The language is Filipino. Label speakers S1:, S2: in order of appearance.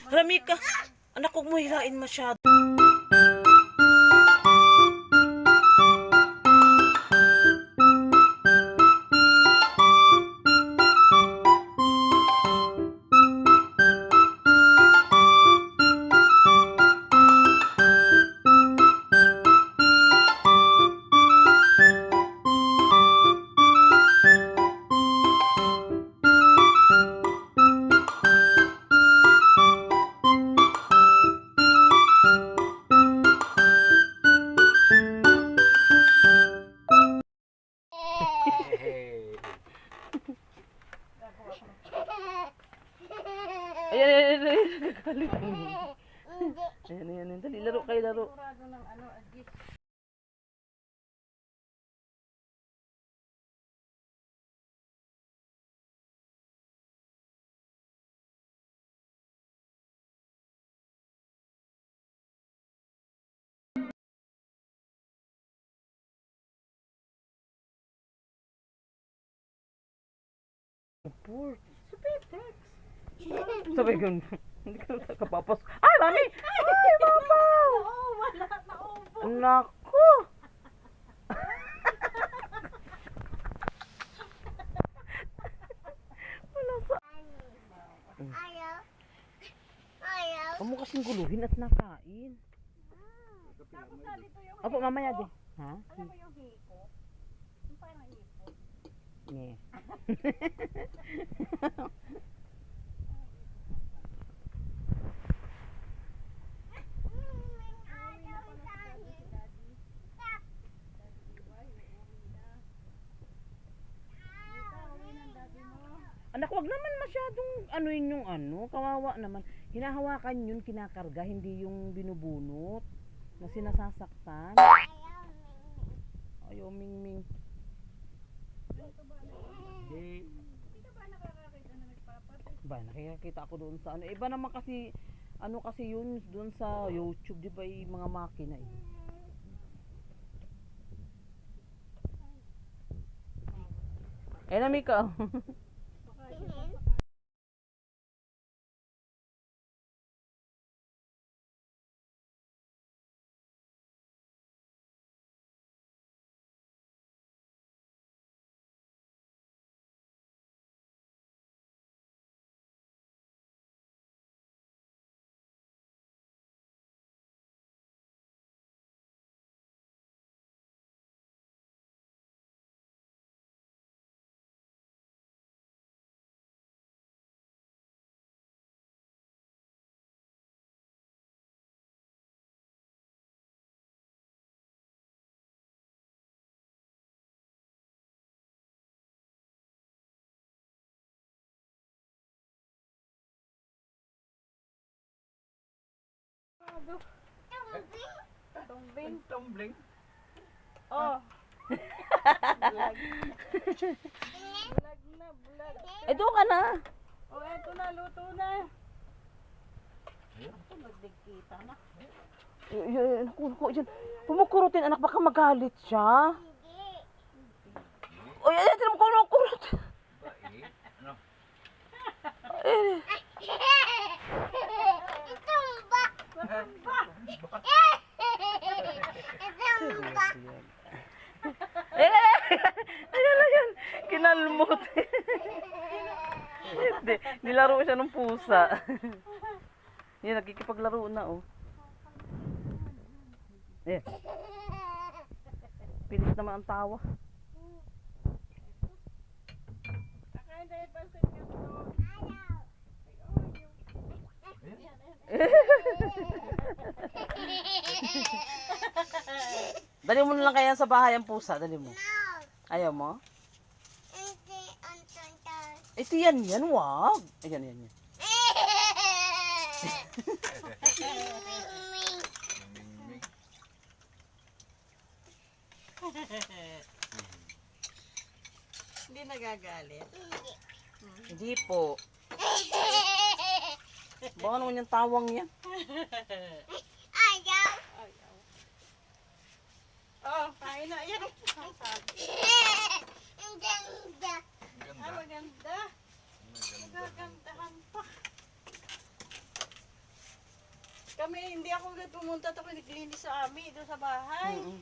S1: Ramika, anak, huwag mo hilain masyado. Ayan. Nagagalit mo. Ayan. Dali, laro kayo, laro. Pork. Sabi ko, hindi ka nakapapos. Ay, mami! Ay, babaw!
S2: Wala na ubo.
S1: Naku! Wala sa... Ayaw mo kasing guluhin at nakain.
S2: Tapos dito yung
S1: Opo, mamaya din. Ha?
S2: alam mo yung hiko? Yung parang hiko.
S1: Yeah. Anak, wag naman masyadong anuin yung ano, kawawa naman. Hinahawakan yun, kinakarga, hindi yung binubunot na sinasasaktan. Ayaw, Mingming. Hindi.
S2: Dito ba nakakakita na nagpapatay?
S1: Ba, nakikita ako doon sa ano. Iba naman kasi, ano kasi yun doon sa YouTube, di ba, yung mga makina eh. Eh, Namika.
S2: Tumbling. Oh. Vlog na, vlog.
S1: Eh, doon ka na.
S2: Oh, eto na, luto na. Ito, magdigkita na.
S1: Naku, yan. Pumukurutin, anak, baka magalit siya. O, yan, tinan mo, kumukurut. Ayan. Kinalmot. Hindi, nilaro siya ng pusa. Yan, nagkikipaglaro na, oh. Eh. Pinis naman ang tawa.
S2: Kakain tayo pansit kanto.
S1: Dali mo na lang kaya sa bahay ang pusa, dali mo. Ayaw mo? Ito yan, wag. Ayan.
S2: Hindi nagagalit.
S1: Hindi po. Baka naman yung tawang yan.
S2: Ayaw. Oh, kain na. Yan ang sabi. Ang ganda. Ang maganda. kami, hindi ako pumunta at ako naglinis sa amin, doon sa bahay.
S1: Mm-mm.